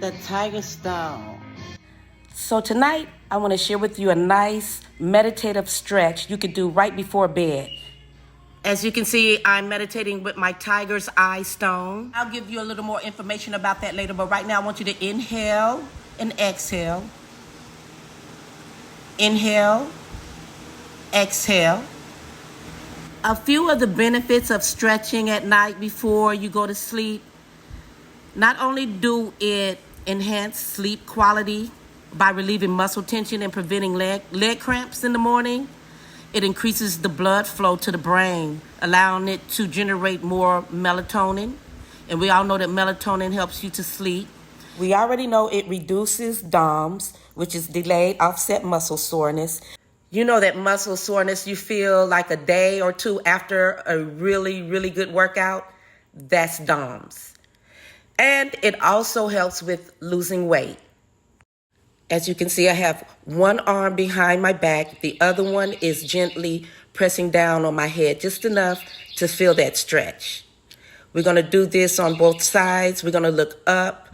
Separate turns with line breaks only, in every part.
The Tiger Stone. So tonight, I want to share with you a nice meditative stretch you could do right before bed. As you can see, I'm meditating with my Tiger's Eye Stone. I'll give you a little more information about that later, but right now I want you to inhale and exhale. Inhale, exhale. A few of the benefits of stretching at night before you go to sleep. Not only do it enhance sleep quality by relieving muscle tension and preventing leg cramps in the morning, it increases the blood flow to the brain, allowing it to generate more melatonin. And we all know that melatonin helps you to sleep. We already know it reduces DOMS, which is delayed offset muscle soreness. You know that muscle soreness you feel like a day or two after a really, really good workout? That's DOMS. And it also helps with losing weight. As you can see, I have one arm behind my back. The other one is gently pressing down on my head, just enough to feel that stretch. We're going to do this on both sides. We're going to look up,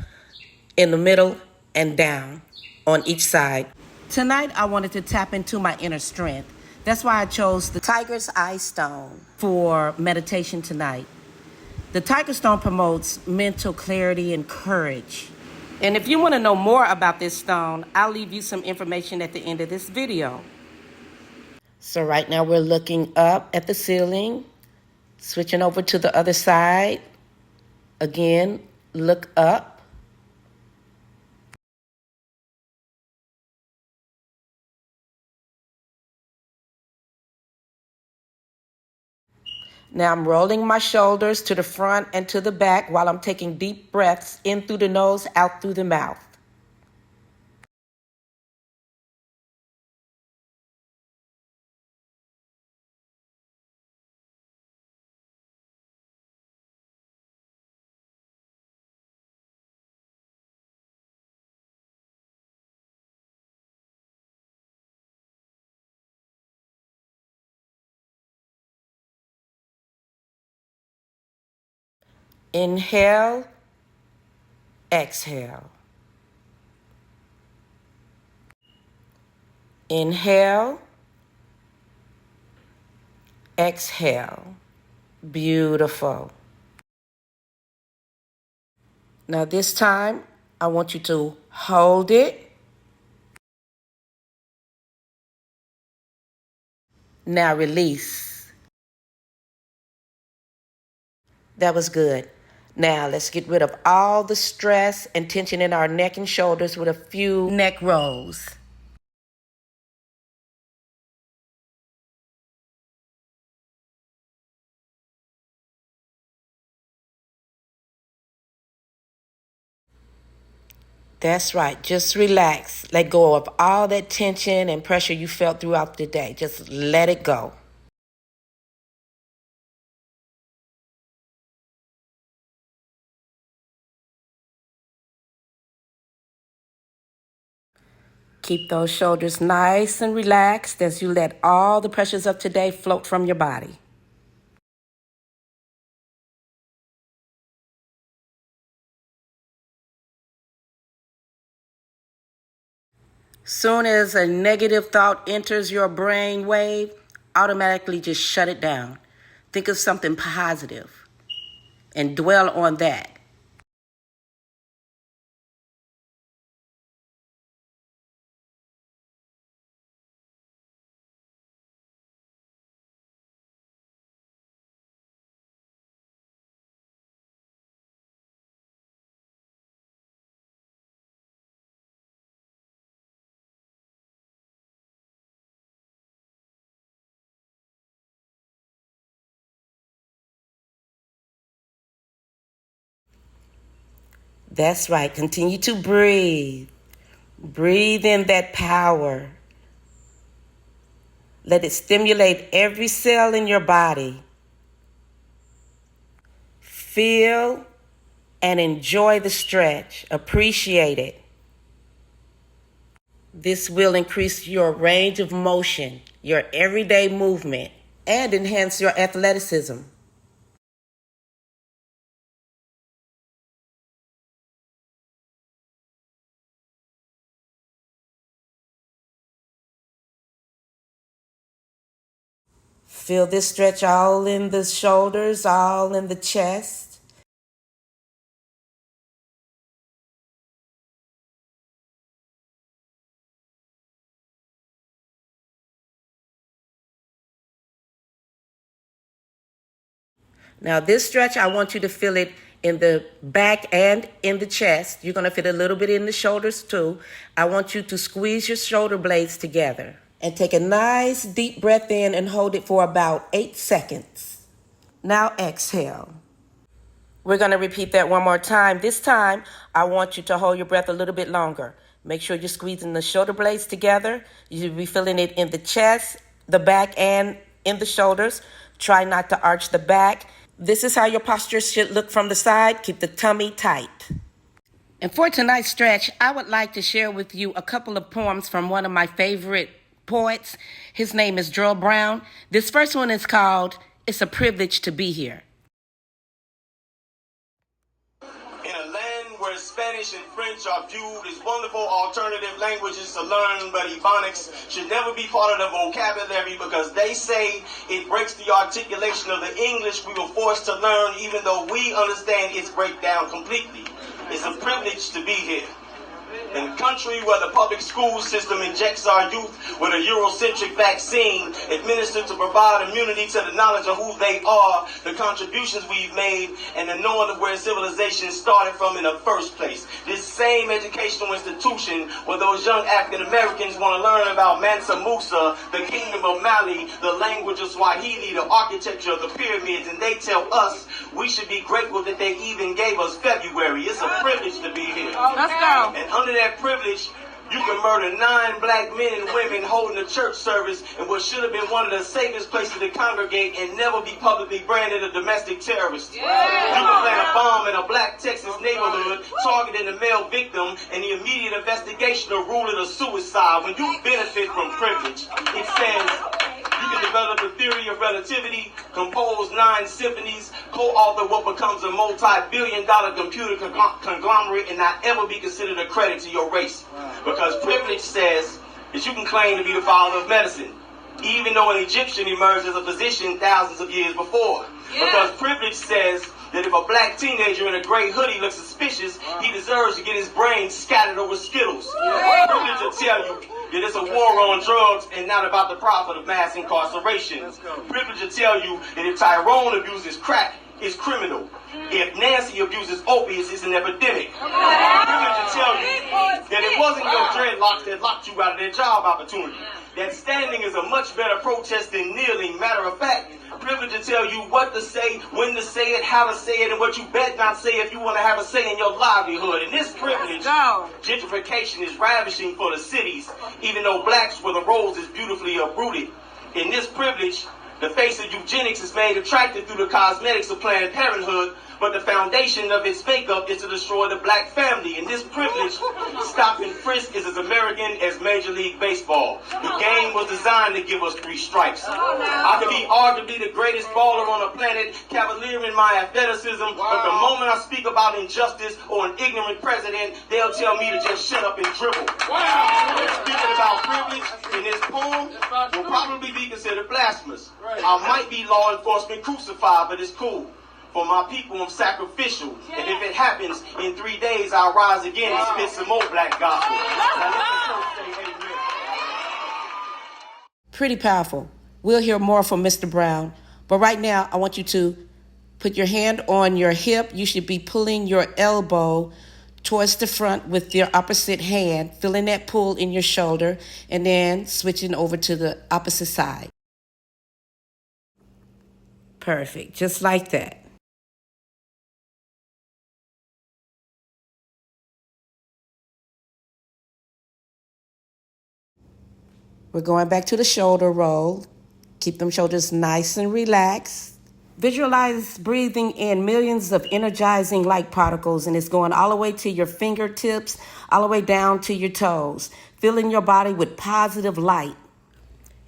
in the middle, and down on each side. Tonight, I wanted to tap into my inner strength. That's why I chose the Tiger's Eye Stone for meditation tonight. The Tiger Stone promotes mental clarity and courage. And if you want to know more about this stone, I'll leave you some information at the end of this video. So right now we're looking up at the ceiling, switching over to the other side. Again, look up. Now I'm rolling my shoulders to the front and to the back while I'm taking deep breaths in through the nose, out through the mouth. Inhale, exhale. Inhale, exhale. Beautiful. Now this time, I want you to hold it. Now release. That was good. Now let's get rid of all the stress and tension in our neck and shoulders with a few neck rolls. That's right. Just relax. Let go of all that tension and pressure you felt throughout the day. Just let it go. Keep those shoulders nice and relaxed as you let all the pressures of today float from your body. Soon as a negative thought enters your brain wave, automatically just shut it down. Think of something positive and dwell on that. That's right. Continue to breathe. Breathe in that power. Let it stimulate every cell in your body. Feel and enjoy the stretch. Appreciate it. This will increase your range of motion, your everyday movement, and enhance your athleticism. Feel this stretch all in the shoulders, all in the chest. Now this stretch, I want you to feel it in the back and in the chest. You're going to feel a little bit in the shoulders too. I want you to squeeze your shoulder blades together and take a nice deep breath in and hold it for about 8 seconds. Now exhale. We're going to repeat that one more time. This time, I want you to hold your breath a little bit longer. Make sure you're squeezing the shoulder blades together. You'll be feeling it in the chest, the back, and in the shoulders. Try not to arch the back. This is how your posture should look from the side. Keep the tummy tight. And for tonight's stretch, I would like to share with you a couple of poems from one of my favorite poets. His name is Gerald Brown. This first one is called It's a Privilege to Be Here.
In a land where Spanish and French are viewed as wonderful alternative languages to learn, but Ebonics should never be part of the vocabulary because they say it breaks the articulation of the English we were forced to learn, even though we understand its breakdown completely. It's a privilege to be here. In a country where the public school system injects our youth with a Eurocentric vaccine administered to provide immunity to the knowledge of who they are, the contributions we've made, and the knowing of where civilization started from in the first place. This same educational institution where those young African Americans want to learn about Mansa Musa, the kingdom of Mali, the language of Swahili, the architecture of the pyramids, and they tell us we should be grateful that they even gave us February. It's a privilege to be here.
Let's go.
And under that privilege, you can murder 9 black men and women holding a church service in what should have been one of the safest places to congregate and never be publicly branded a domestic terrorist. You can plant a bomb in a black Texas neighborhood, targeting the male victim, and the immediate investigation will rule it a suicide. When you benefit from privilege, it says you can develop the theory of relativity, compose 9 symphonies, co-author what becomes a multi-billion-dollar computer conglomerate, and not ever be considered a credit to your race. Because privilege says that you can claim to be the father of medicine, even though an Egyptian emerged as a physician thousands of years before. Because privilege says that if a black teenager in a gray hoodie looks suspicious, he deserves to get his brain scattered over Skittles. Privilege will tell you that it's a war on drugs and not about the profit of mass incarceration. Privilege will tell you that if Tyrone abuses crack, it's criminal. If Nancy abuses opiates, it's an epidemic. Privilege will tell you that it wasn't your dreadlocks that locked you out of that job opportunity. That standing is a much better protest than kneeling. Matter of fact, privilege to tell you what to say, when to say it, how to say it, and what you bet not say if you want to have a say in your livelihood. And this privilege, gentrification is ravishing for the cities, even though blacks were the roses beautifully uprooted. In this privilege, the face of eugenics is made attractive through the cosmetics of Planned Parenthood, but the foundation of its makeup is to destroy the black family. And this privilege, stop and frisk, is as American as Major League Baseball. The game was designed to give us 3 strikes. I could be arguably the greatest baller on the planet, cavalier in my athleticism, but the moment I speak about injustice or an ignorant president, they'll tell me to just shut up and dribble. Speaking about privilege in this poem will probably be considered blasphemous. I might be law enforcement crucified, but it's cool. For my people, I'm sacrificial. And if it happens, in 3 days, I'll rise again and spit some more black gospel. Now let the church say amen.
Pretty powerful. We'll hear more from Mr. Brown. But right now, I want you to put your hand on your hip. You should be pulling your elbow towards the front with your opposite hand, feeling that pull in your shoulder, and then switching over to the opposite side. Perfect. Just like that. We're going back to the shoulder roll. Keep them shoulders nice and relaxed. Visualize breathing in millions of energizing light particles, and it's going all the way to your fingertips, all the way down to your toes, filling your body with positive light.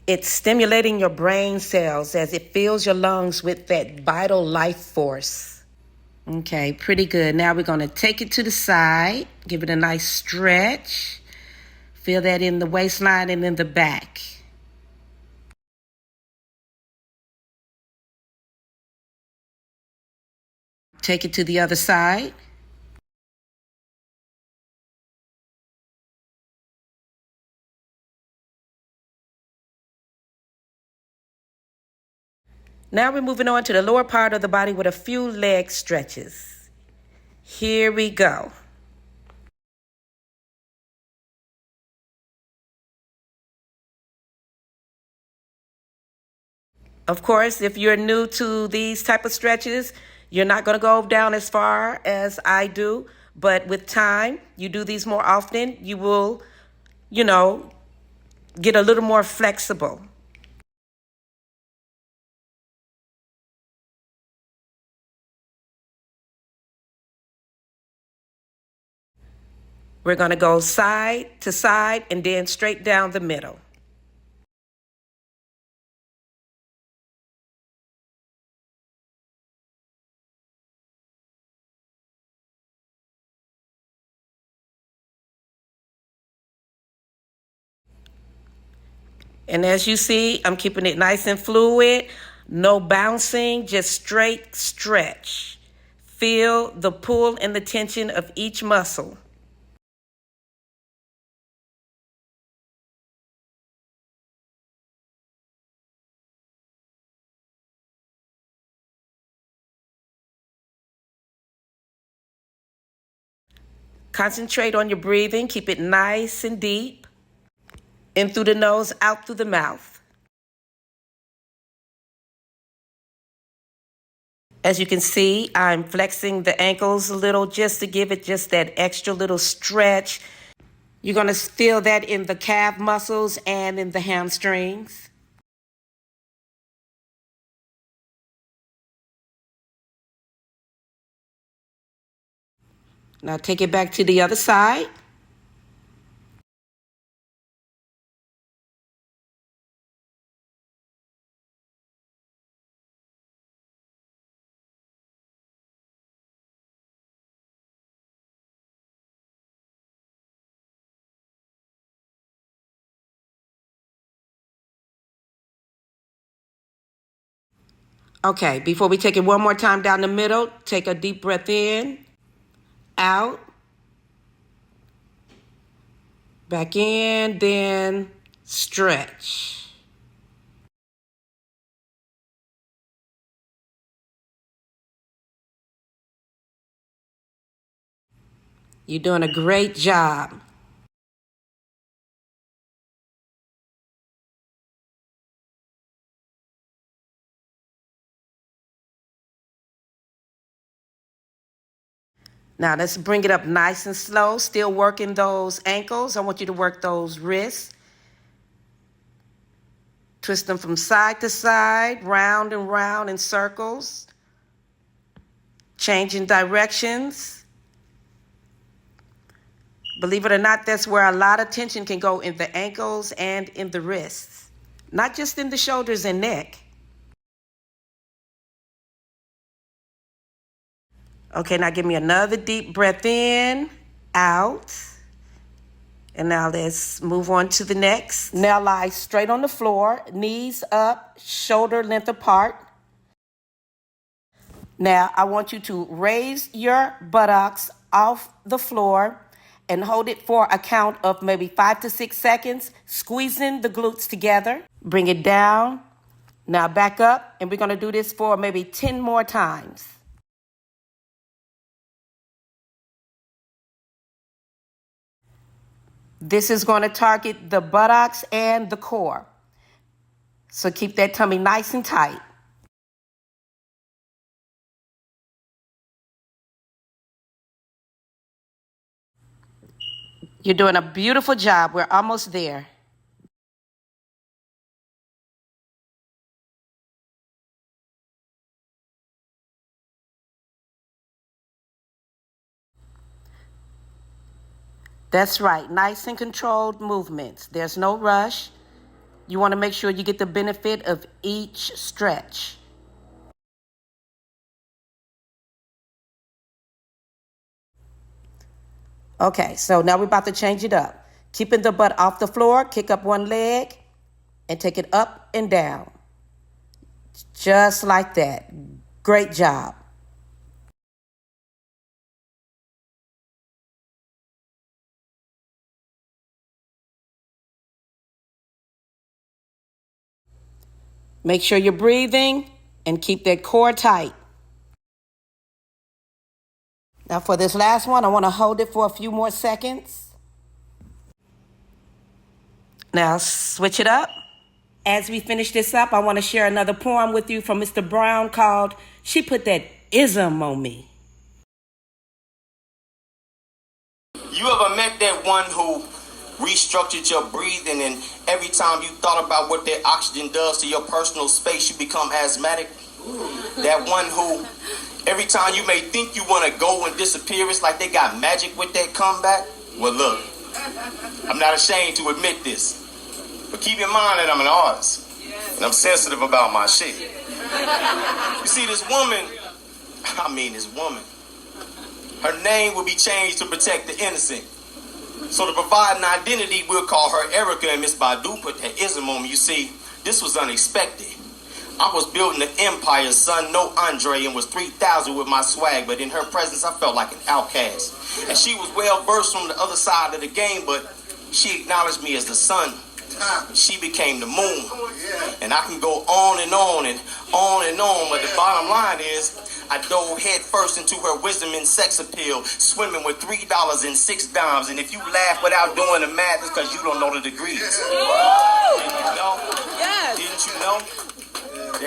It's stimulating your brain cells as it fills your lungs with that vital life force. Okay, pretty good. Now we're going to take it to the side, give it a nice stretch. Feel that in the waistline and in the back. take it to the other side. Now we're moving on to the lower part of the body with a few leg stretches. Here we go. Of course, if you're new to these type of stretches, you're not going to go down as far as I do. But with time, you do these more often, you will, get a little more flexible. We're going to go side to side and then straight down the middle. And as you see, I'm keeping it nice and fluid. No bouncing, just straight stretch. Feel the pull and the tension of each muscle. Concentrate on your breathing. Keep it nice and deep. In through the nose, out through the mouth. As you can see, I'm flexing the ankles a little just to give it just that extra little stretch. You're going to feel that in the calf muscles and in the hamstrings. Now take it back to the other side. Okay, before we take it one more time down the middle, take a deep breath in, out, back in, then stretch. You're doing a great job. Now let's bring it up nice and slow, still working those ankles. I want you to work those wrists. Twist them from side to side, round and round in circles. Changing directions. Believe it or not, that's where a lot of tension can go in the ankles and in the wrists. Not just in the shoulders and neck. Okay, now give me another deep breath in, out. And now let's move on to the next. Now lie straight on the floor, knees up, shoulder length apart. Now I want you to raise your buttocks off the floor and hold it for a count of maybe 5 to 6 seconds, squeezing the glutes together. Bring it down. Now back up, and we're going to do this for maybe 10 more times. This is going to target the buttocks and the core. So keep that tummy nice and tight. You're doing a beautiful job. We're almost there. That's right. Nice and controlled movements. There's no rush. You want to make sure you get the benefit of each stretch. Okay, so now we're about to change it up. Keeping the butt off the floor, kick up one leg and take it up and down. Just like that. Great job. Make sure you're breathing and keep that core tight. Now for this last one, I want to hold it for a few more seconds. Now switch it up. As we finish this up, I want to share another poem with you from Mr. Brown called She Put That Ism on Me.
You ever met that one who restructured your breathing, and every time you thought about what that oxygen does to your personal space, you become asthmatic? That one who, every time you may think you want to go and disappear, it's like they got magic with that comeback? Well, look, I'm not ashamed to admit this, but keep in mind that I'm an artist, and I'm sensitive about my shit. You see, this woman, her name will be changed to protect the innocent. So to provide an identity, we'll call her Erica, and Miss Baddie put that ism on me. You see, this was unexpected. I was building an empire, son, no Andre, and was 3,000 with my swag, but in her presence, I felt like an outcast. And she was well versed from the other side of the game, but she acknowledged me as the sun. She became the moon. And I can go on and on and on and on, but the bottom line is, I dove head first into her wisdom and sex appeal, swimming with $3 and $6. And if you laugh without doing the math, it's because you don't know the degrees. Didn't you know? Yes. Didn't you know?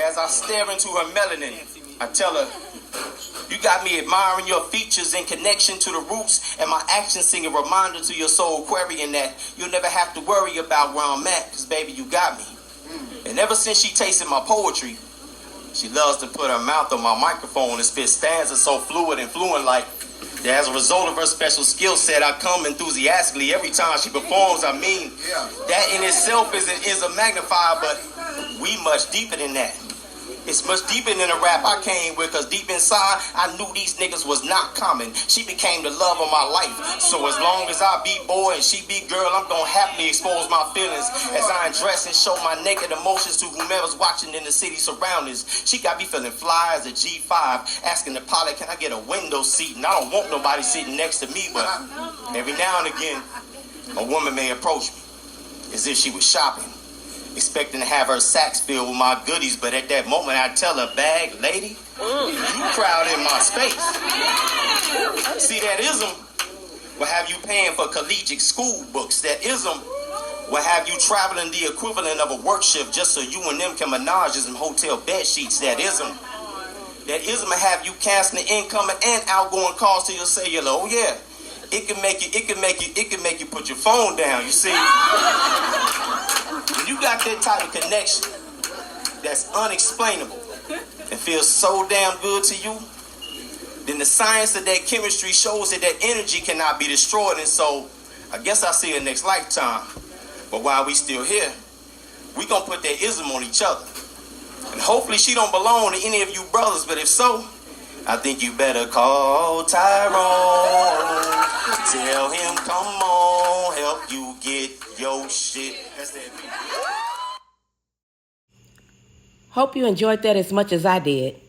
As I stare into her melanin, I tell her, you got me admiring your features in connection to the roots, and my actions sing a reminder to your soul, querying that you'll never have to worry about where I'm at, because baby, you got me. And ever since she tasted my poetry, she loves to put her mouth on my microphone and spit stanzas so fluid and fluent like that. As a result of her special skill set, I come enthusiastically every time she performs. I mean, that in itself is a magnifier, but we much deeper than that. It's much deeper than the rap I came with, because deep inside, I knew these niggas was not common. She became the love of my life. So as long as I be boy and she be girl, I'm gonna happily expose my feelings as I undress and show my naked emotions to whomever's watching in the city surroundings. She got me feeling fly as a G5, asking the pilot, can I get a window seat? And I don't want nobody sitting next to me, but every now and again, a woman may approach me as if she was shopping, expecting to have her sacks filled with my goodies, but at that moment I tell her, bag lady, you crowd in my space. See, that ism will have you paying for collegiate school books. That ism will have you traveling the equivalent of a work shift just so you and them can menage in some hotel bed sheets. That ism will have you canceling incoming and outgoing calls to your cellular. Oh yeah, it can make you put your phone down. You see. When you got that type of connection that's unexplainable and feels so damn good to you, then the science of that chemistry shows that energy cannot be destroyed. And so I guess I'll see her next lifetime. But while we still here, we gonna put that ism on each other. And hopefully she don't belong to any of you brothers, but if so, I think you better call Tyrone. Tell him, come on, help you get your shit. That's that beat.
Hope you enjoyed that as much as I did.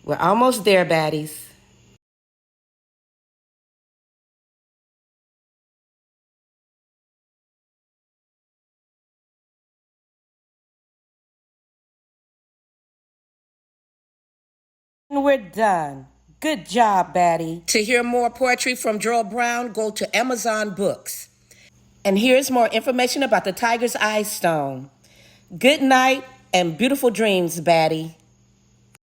We're almost there, baddies. We're done. Good job, Baddie. To hear more poetry from Gerald Brown, go to Amazon Books. And here's more information about the Tiger's Eye Stone. Good night and beautiful dreams, Baddie.